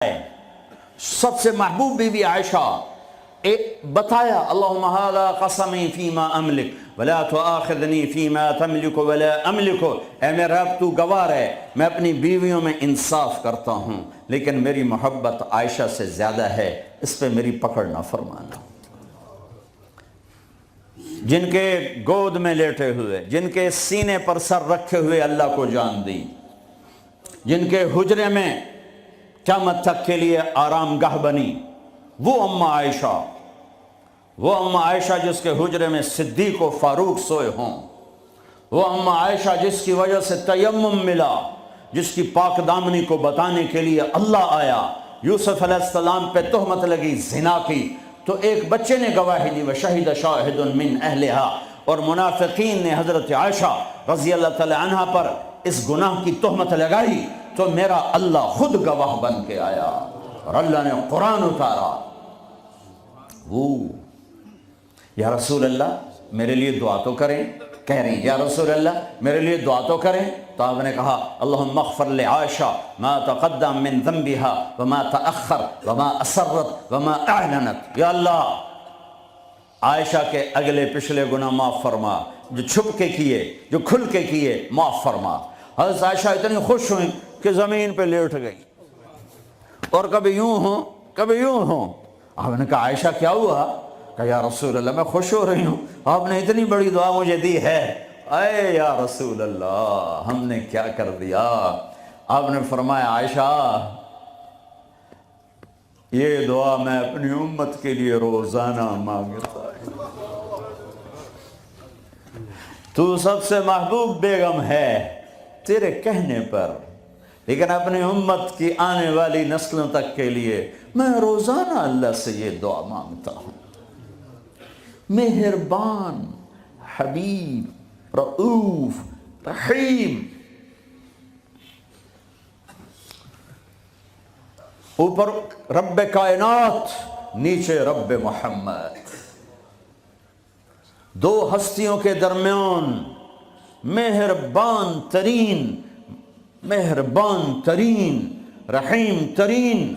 سب سے محبوب بیوی عائشہ بتایا اللہم ھذا قسمی فیما املک ولا تؤاخذنی فیما تملک ولا املک، اے میرے رب تو گواہ ہے میں اپنی بیویوں میں انصاف کرتا ہوں لیکن میری محبت عائشہ سے زیادہ ہے، اس پہ میری پکڑ نہ فرمانا۔ جن کے گود میں لیٹے ہوئے، جن کے سینے پر سر رکھے ہوئے اللہ کو جان دی، جن کے حجرے میں قیامت تک کے لیے آرام گاہ بنی، وہ اماں عائشہ جس کے حجرے میں صدیق و فاروق سوئے ہوں، وہ اماں عائشہ جس کی وجہ سے تیمم ملا، جس کی پاک دامنی کو بتانے کے لیے اللہ آیا، یوسف علیہ السلام پہ تہمت لگی زنا کی تو ایک بچے نے گواہی دی وشہد شاہد من اہلہا، اور منافقین نے حضرت عائشہ رضی اللہ تعالی عنہ پر اس گناہ کی تہمت لگائی تو میرا اللہ خود گواہ بن کے آیا اور اللہ نے قرآن اتارا۔ وہ یا رسول اللہ میرے لیے دعا تو کریں، کہہ رہی ہیں یا رسول اللہ میرے لیے دعا تو کریں، تو آپ نے کہا اللہم اغفر لعائشہ ما تقدم من ذنبها وما تأخر وما اسرت وما اعلنت، یا اللہ عائشہ کے اگلے پچھلے گناہ معاف فرما، جو چھپ کے کیے جو کھل کے کیے معاف فرما۔ حضرت عائشہ اتنی خوش ہوئیں کہ زمین پہ لیٹ گئی، اور کبھی یوں ہوں کبھی یوں ہوں۔ آپ نے کہا عائشہ کیا ہوا؟ کہا یا رسول اللہ میں خوش ہو رہی ہوں، آپ نے اتنی بڑی دعا مجھے دی ہے۔ اے یا رسول اللہ ہم نے کیا کر دیا؟ آپ نے فرمایا عائشہ یہ دعا میں اپنی امت کے لیے روزانہ مانگتا ہوں۔ تو سب سے محبوب بیگم ہے تیرے کہنے پر، لیکن اپنی امت کی آنے والی نسلوں تک کے لیے میں روزانہ اللہ سے یہ دعا مانگتا ہوں۔ مہربان، حبیب، رؤوف، رحیم، اوپر رب کائنات نیچے رب محمد، دو ہستیوں کے درمیان مہربان ترین رحیم ترین۔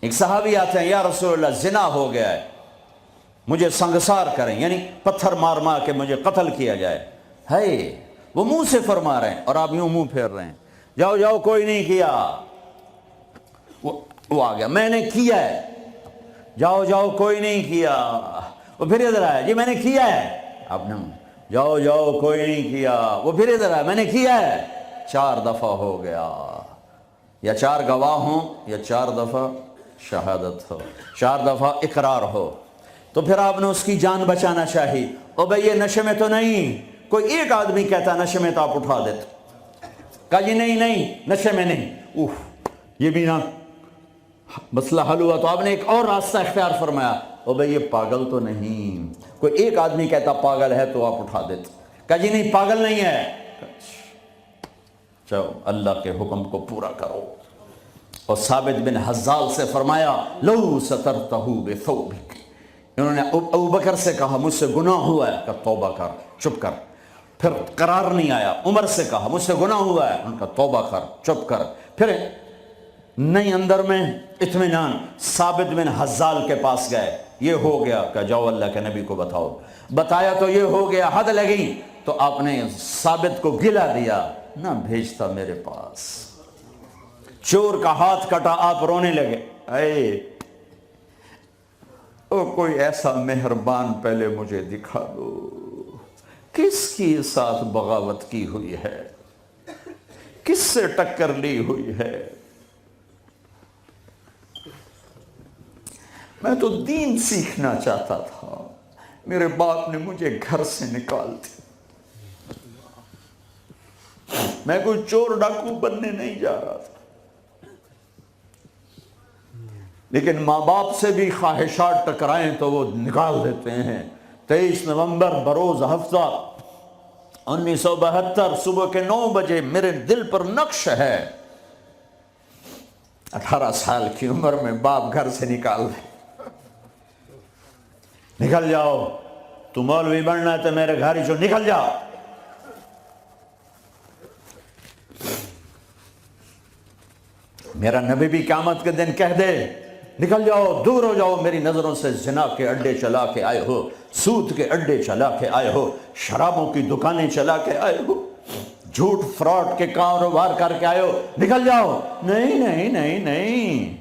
ایک صحابی آتے ہیں یا رسول اللہ زنا ہو گیا ہے مجھے سنگسار کریں، یعنی پتھر مار مار کے مجھے قتل کیا جائے۔ ہے وہ منہ سے فرما رہے ہیں اور آپ یوں منہ پھیر رہے ہیں، جاؤ جاؤ کوئی نہیں کیا۔ وہ آ گیا میں نے کیا ہے، جاؤ جاؤ کوئی نہیں کیا۔ وہ پھر ادھر آیا جی میں نے کیا ہے، آپ نے جاؤ جاؤ کوئی نہیں کیا۔ وہ پھر ادھر آیا میں نے کیا ہے۔ 4 دفعہ ہو گیا، یا 4 گواہ ہوں یا 4 دفعہ شہادت ہو، 4 دفعہ اقرار ہو۔ تو پھر آپ نے اس کی جان بچانا چاہی، او بھئی یہ نشے میں تو نہیں، کوئی ایک آدمی کہتا نشے میں تو آپ اٹھا دیتے، کہا جی نہیں نشے میں نہیں، یہ بھی نہ مسئلہ حل ہوا۔ تو آپ نے ایک اور راستہ اختیار فرمایا، او بھئی یہ پاگل تو نہیں، کوئی ایک آدمی کہتا پاگل ہے تو آپ اٹھا دیتے، کہا جی نہیں پاگل نہیں ہے، چلو اللہ کے حکم کو پورا کرو۔ اور ثابت بن حزال سے فرمایا لو سترتہ بثوبک، انہوں نے ابو بکر سے کہا مجھ سے گناہ ہوا ہے، کہا توبہ کر چپ کر، پھر قرار نہیں آیا۔ عمر سے کہا مجھ سے گناہ ہوا ہے، ان کا توبہ کر چپ کر، پھر نہیں اندر میں اطمینان، ثابت بن حزال کے پاس گئے، یہ ہو گیا، کہ جاؤ اللہ کے نبی کو بتاؤ، بتایا تو یہ ہو گیا، حد لگی تو آپ نے ثابت کو گلا دیا، نہ بھیجتا میرے پاس۔ چور کا ہاتھ کٹا آپ رونے لگے، کوئی ایسا مہربان پہلے مجھے دکھا دو، کس کی ساتھ بغاوت کی ہوئی ہے، کس سے ٹکر لی ہوئی ہے۔ میں تو دین سیکھنا چاہتا تھا، میرے باپ نے مجھے گھر سے نکال دیا، میں کوئی چور ڈاکو بننے نہیں جا رہا تھا، لیکن ماں باپ سے بھی خواہشات ٹکرائیں تو وہ نکال دیتے ہیں۔ 23 نومبر بروز ہفتہ 1972 صبح کے 9 بجے میرے دل پر نقش ہے، 18 سال کی عمر میں باپ گھر سے نکال دے، نکل جاؤ، تو مولوی بننا ہے تو میرے گھر ہی جو نکل جاؤ۔ میرا نبی بھی قیامت کے دن کہہ دے نکل جاؤ، دور ہو جاؤ میری نظروں سے، زنا کے اڈے چلا کے آئے ہو، سود کے اڈے چلا کے آئے ہو، شرابوں کی دکانیں چلا کے آئے ہو، جھوٹ فراڈ کے کاروبار کر کے آئے ہو، نکل جاؤ۔ نہیں نہیں نہیں نہیں،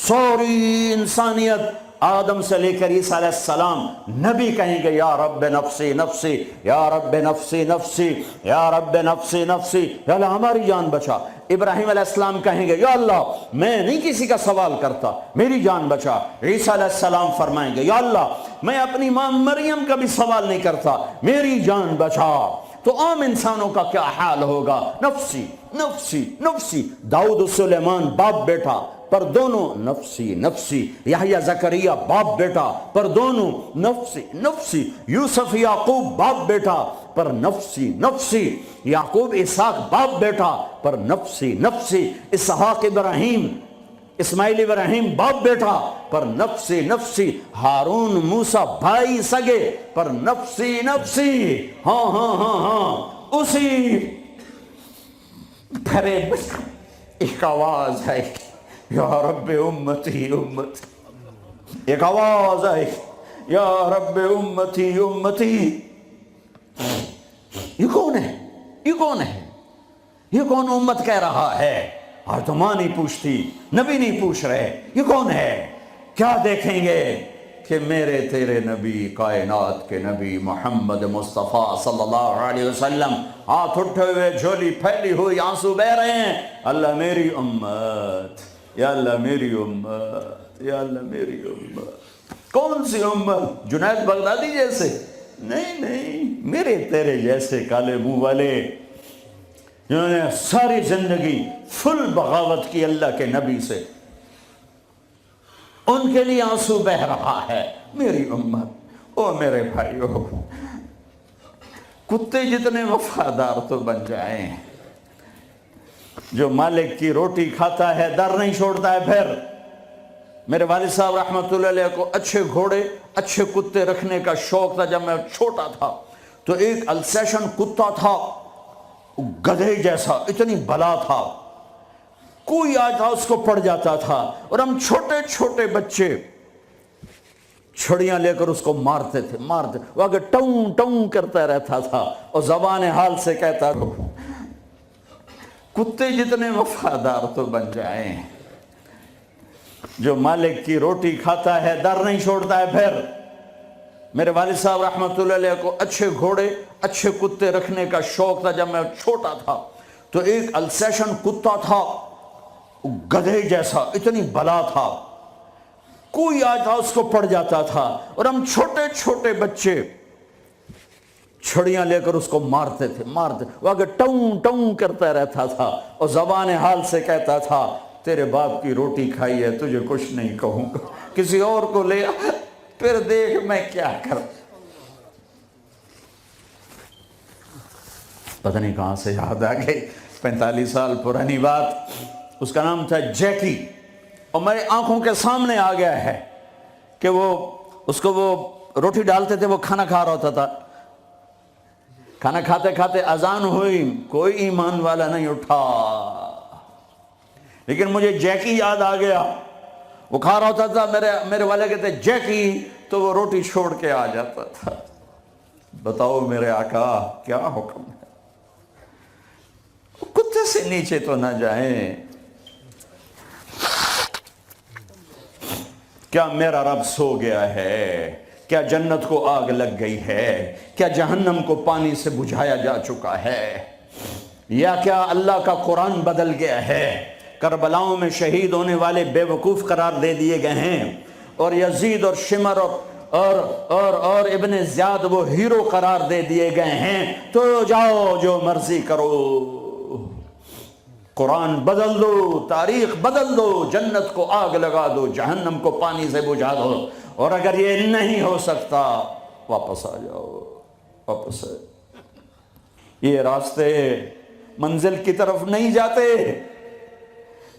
سوری انسانیت آدم سے لے کر عیسیٰ علیہ السلام نبی کہیں گے یا رب نفسی نفسی، یا رب نفسی نفسی، یا رب نفسی نفسی، یا اللہ ہماری جان بچا۔ ابراہیم علیہ السلام کہیں گے یا اللہ میں نہیں کسی کا سوال کرتا، میری جان بچا۔ عیسیٰ علیہ السلام فرمائیں گے یا اللہ میں اپنی ماں مریم کا بھی سوال نہیں کرتا، میری جان بچا۔ تو عام انسانوں کا کیا حال ہوگا؟ نفسی نفسی نفسی۔ داؤد و سلیمان باپ بیٹا پر دونوں نفسی نفسی، یحییٰ زکریا باپ بیٹا پر دونوں نفسی نفسی، یوسف یعقوب باپ بیٹا پر نفسی نفسی، یعقوب اسحاق باپ بیٹا پر نفسی نفسی، اسحاق ابراہیم اسماعیل ابراہیم باپ بیٹا پر نفسی نفسی، ہارون موسیٰ بھائی سگے پر نفسی نفسی۔ ہاں ہاں ہاں ہاں، اسی پھرے ایک آواز ہے یا رب امتی امتی، ایک آواز ہے یا رب امتی امتی۔ یہ کون ہے؟ یہ کون ہے؟ یہ کون امت کہہ رہا ہے؟ اور تو ماں نہیں پوچھتی، نبی نہیں پوچھ رہے، یہ کون ہے؟ کیا دیکھیں گے کہ میرے تیرے نبی، کائنات کے نبی محمد مصطفیٰ صلی اللہ علیہ وسلم ہاتھ اٹھے ہوئے، جھولی پھیلی ہوئی، آنسو بہ رہے ہیں، اللہ میری امت، یا اللہ میری امت، یا اللہ میری امت۔ کون سی امت؟ جنید بغدادی جیسے؟ نہیں نہیں، میرے تیرے جیسے کالے منہ والے جنہوں نے ساری زندگی فل بغاوت کی اللہ کے نبی سے، ان کے لیے آنسو بہ رہا ہے، میری امت۔ او میرے بھائیو، کتے جتنے وفادار تو بن جائیں، جو مالک کی روٹی کھاتا ہے در نہیں چھوڑتا ہے۔ پھر میرے والد صاحب رحمۃ اللہ علیہ کو اچھے گھوڑے اچھے کتے رکھنے کا شوق تھا۔ جب میں چھوٹا تھا تو ایک السیشن کتا تھا، گدھے جیسا، اتنی بلا تھا، کوئی آتا اس کو پڑ جاتا تھا، اور ہم چھوٹے چھوٹے بچے چھڑیاں لے کر اس کو مارتے تھے، وہ آگے ٹوں ٹوں کرتا رہتا تھا اور زبان حال سے کہتا تھا کتے جتنے وفادار تو بن جائیں، جو مالک کی روٹی کھاتا ہے در نہیں چھوڑتا ہے۔ پھر میرے والد صاحب رحمۃ اللہ علیہ کو اچھے گھوڑے اچھے کتے رکھنے کا شوق تھا۔ جب میں چھوٹا تھا تو ایک السیشن کتا تھا، گدھے جیسا، اتنی بلا تھا، کوئی آتا اس کو پڑ جاتا تھا، اور ہم چھوٹے چھوٹے بچے چھڑیاں لے کر اس کو مارتے تھے، وہ آگے ٹوں ٹوں کرتا رہتا تھا اور زبان حال سے کہتا تھا تیرے باپ کی روٹی کھائی ہے، تجھے کچھ نہیں کہوں گا، کسی اور کو لے آ، پھر دیکھ میں کیا کر۔ پتہ نہیں کہاں سے یاد آ گئی، 45 سال پرانی بات۔ اس کا نام تھا جیکی، اور میرے آنکھوں کے سامنے آ گیا ہے کہ اس کو وہ روٹی ڈالتے تھے، وہ کھانا کھا رہا ہوتا تھا، کھانا کھاتے کھاتے اذان ہوئی، کوئی ایمان والا نہیں اٹھا، لیکن مجھے جیکی یاد آ گیا، وہ کھا رہا ہوتا تھا، میرے والے کہتے جیکی، تو وہ روٹی چھوڑ کے آ جاتا تھا۔ بتاؤ میرے آقا کیا حکم ہے، کتے سے نیچے تو نہ جائیں۔ کیا میرا رب سو گیا ہے؟ کیا جنت کو آگ لگ گئی ہے؟ کیا جہنم کو پانی سے بجھایا جا چکا ہے؟ یا کیا اللہ کا قرآن بدل گیا ہے؟ کربلاؤں میں شہید ہونے والے بے وقوف قرار دے دیے گئے ہیں، اور یزید اور شمر اور ابن زیاد وہ ہیرو قرار دے دیے گئے ہیں۔ تو جاؤ جو مرضی کرو، قرآن بدل دو، تاریخ بدل دو، جنت کو آگ لگا دو، جہنم کو پانی سے بجھا دو، اور اگر یہ نہیں ہو سکتا واپس آ جاؤ، واپس آ جاؤ۔ یہ راستے منزل کی طرف نہیں جاتے،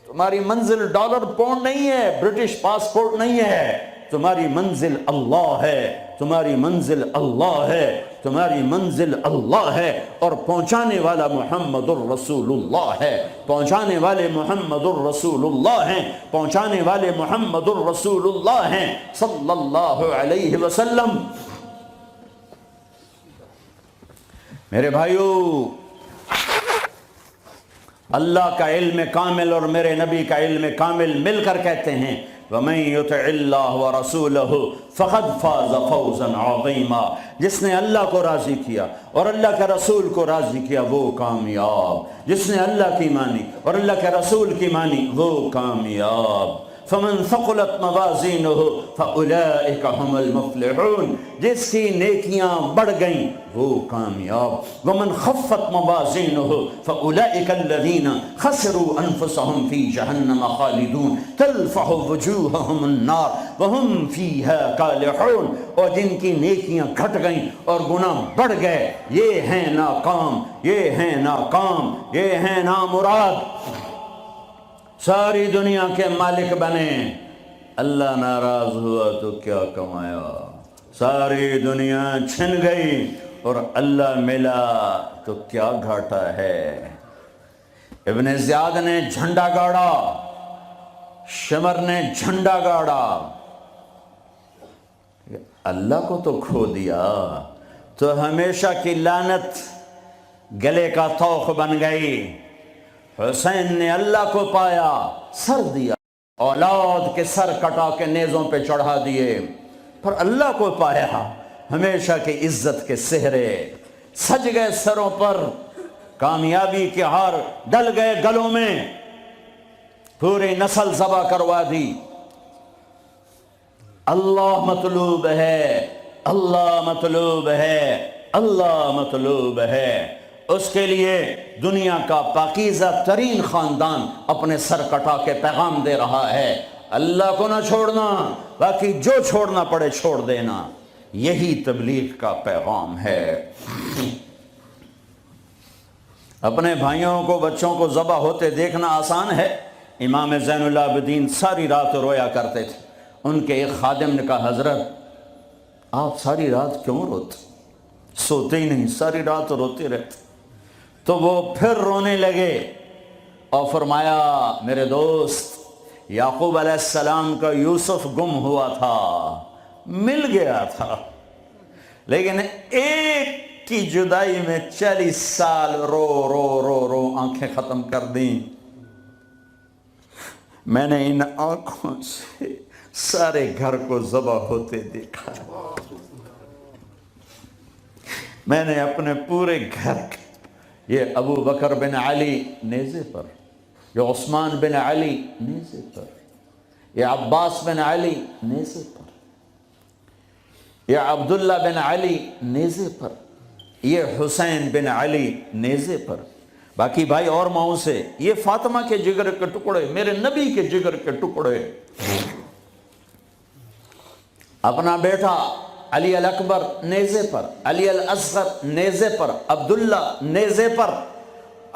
تمہاری منزل ڈالر پاؤنڈ نہیں ہے، برٹش پاسپورٹ نہیں ہے، تمہاری منزل اللہ ہے، تمہاری منزل اللہ ہے۔ تمہاری منزل اللہ ہے اور پہنچانے والا محمد الرسول اللہ ہے، پہنچانے والے محمد الرسول اللہ ہیں، پہنچانے والے محمد الرسول اللہ ہیں صلی اللہ علیہ وسلم۔ میرے بھائیو، اللہ کا علم کامل اور میرے نبی کا علم کامل مل کر کہتے ہیں وَمَن يُطِعِ اللَّهَ وَرَسُولَهُ فَقَدْ فَازَ فَوْزًا عَظِيمًا، جس نے اللہ کو راضی کیا اور اللہ کے رسول کو راضی کیا وہ کامیاب، جس نے اللہ کی مانی اور اللہ کے رسول کی مانی وہ کامیاب۔ فَمَن ثَقُلَتْ مَوَازِينُهُ فَأُولَئِكَ هُمُ الْمُفْلِحُونَ، جس کی نیکیاں بڑھ گئیں وہ کامیاب۔ وَمَن خَفَّتْ مَوَازِينُهُ فَأُولَئِكَ الَّذِينَ خَسِرُوا أَنفُسَهُمْ فِي جَهَنَّمَ خَالِدُونَ تَلْفَحُ وُجُوهَهُمُ النَّارُ وَهُمْ فِيهَا كَالِحُونَ، اور جن کی نیکیاں گھٹ گئیں اور گناہ بڑھ گئے یہ ہیں ناکام، یہ ہیں ناکام، یہ ہیں نامراد، ساری دنیا کے مالک بنے، اللہ ناراض ہوا تو کیا کمایا، ساری دنیا چھن گئی اور اللہ ملا تو کیا گھاٹا ہے۔ ابن زیاد نے جھنڈا گاڑا، شمر نے جھنڈا گاڑا، اللہ کو تو کھو دیا تو ہمیشہ کی لعنت گلے کا طوق بن گئی۔ حسین نے اللہ کو پایا، سر دیا، اولاد کے سر کٹا کے نیزوں پہ چڑھا دیے، پر اللہ کو پایا، ہمیشہ کی عزت کے سہرے سج گئے سروں پر، کامیابی کے ہار ڈل گئے گلوں میں، پوری نسل ذبح کروا دی۔ اللہ مطلوب ہے، اللہ مطلوب ہے، اللہ مطلوب ہے، اس کے لیے دنیا کا پاکیزہ ترین خاندان اپنے سر کٹا کے پیغام دے رہا ہے، اللہ کو نہ چھوڑنا، باقی جو چھوڑنا پڑے چھوڑ دینا، یہی تبلیغ کا پیغام ہے۔ اپنے بھائیوں کو، بچوں کو ذبح ہوتے دیکھنا آسان ہے۔ امام زین العابدین ساری رات رویا کرتے تھے۔ ان کے ایک خادم نے کہا حضرت آپ ساری رات کیوں روتے؟ سوتے ہی نہیں، ساری رات روتے رہتے۔ تو وہ پھر رونے لگے اور فرمایا میرے دوست، یعقوب علیہ السلام کا یوسف گم ہوا تھا، مل گیا تھا، لیکن ایک کی جدائی میں 40 سال رو رو رو رو آنکھیں ختم کر دیں۔ میں نے ان آنکھوں سے سارے گھر کو ذبح ہوتے دیکھا، میں نے اپنے پورے گھر کے، یہ ابو بکر بن علی نیزے پر، یہ عثمان بن علی نیزے پر، یہ عباس بن علی نیزے پر، یہ عبداللہ بن علی نیزے پر، یہ حسین بن علی نیزے پر، باقی بھائی اور ماؤں سے، یہ فاطمہ کے جگر کے ٹکڑے، میرے نبی کے جگر کے ٹکڑے، اپنا بیٹا علی الاکبر نیزے پر، علی الاصغر نیزے پر، عبداللہ نیزے پر،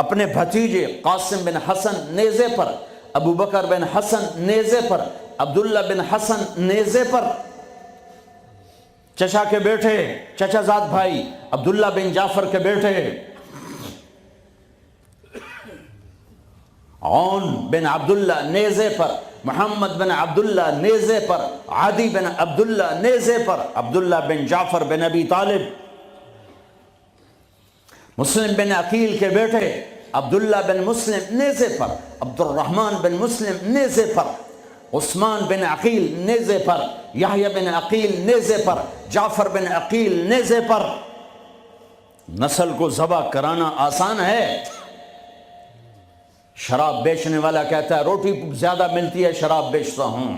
اپنے بھتیجے قاسم بن حسن نیزے پر، ابو بکر بن حسن نیزے پر، عبداللہ بن حسن نیزے پر، چچا کے بیٹے، چچا زاد بھائی عبداللہ بن جعفر کے بیٹے عون بن عبداللہ نیزے پر، محمد بن عبداللہ نیزے پر، عادی بن عبداللہ نیزے پر، عبداللہ بن جعفر بن ابی طالب، مسلم بن عقیل کے بیٹے عبداللہ بن مسلم نیزے پر، عبد الرحمن بن مسلم نیزے پر، عثمان بن عقیل نیزے پر، یحییٰ بن عقیل نیزے پر، جعفر بن عقیل نیزے پر۔ نسل کو ذبح کرانا آسان ہے؟ شراب بیچنے والا کہتا ہے روٹی زیادہ ملتی ہے شراب بیچتا ہوں،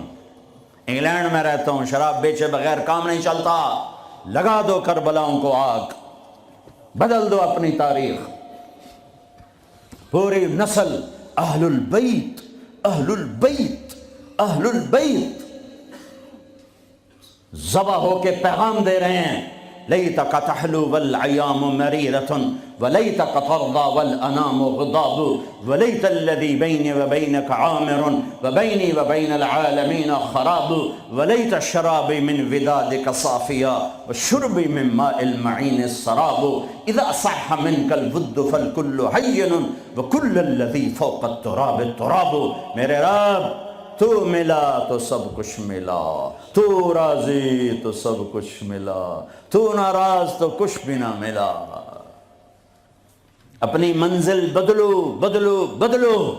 انگلینڈ میں رہتا ہوں، شراب بیچے بغیر کام نہیں چلتا، لگا دو کربلاؤں کو آگ، بدل دو اپنی تاریخ۔ پوری نسل اہل البیت، اہل البیت، اہل البیت ذبح ہو کے پیغام دے رہے ہیں لیتک تحلو والعیام مریرۃ ولیتک ترضی والانام غضاب ولیت الذی بینی وبینک عامر وبینی وبین العالمین خراب ولیت شرابی من ودادک صافیا وشربی من ماء المعین السراب اذا صح منک الود فالکل حین وکل الذی فوق التراب التراب۔ میرے رب تو ملا تو سب کچھ ملا، تو راضی تو سب کچھ ملا، تو ناراض تو کچھ بھی نہ ملا۔ اپنی منزل بدلو بدلو بدلو۔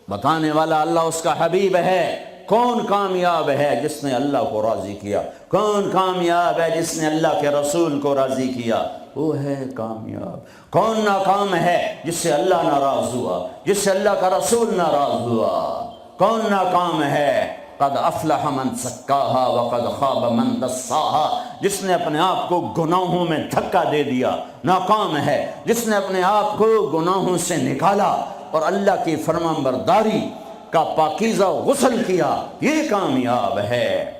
بتانے والا اللہ اس کا حبیب ہے۔ کون کامیاب ہے جس نے اللہ کو راضی کیا؟ کون کامیاب ہے جس نے اللہ کے رسول کو راضی کیا؟ وہ ہے کامیاب۔ کون ناکام ہے جس سے اللہ ناراض ہوا، جس سے اللہ کا رسول ناراض ہوا؟ کون ناکام ہے؟ قد افلح من زکاہا وقد خاب من دساہا۔ جس نے اپنے آپ کو گناہوں میں دھکا دے دیا ناکام ہے، جس نے اپنے آپ کو گناہوں سے نکالا اور اللہ کی فرمان برداری کا پاکیزہ غسل کیا، یہ کامیاب ہے۔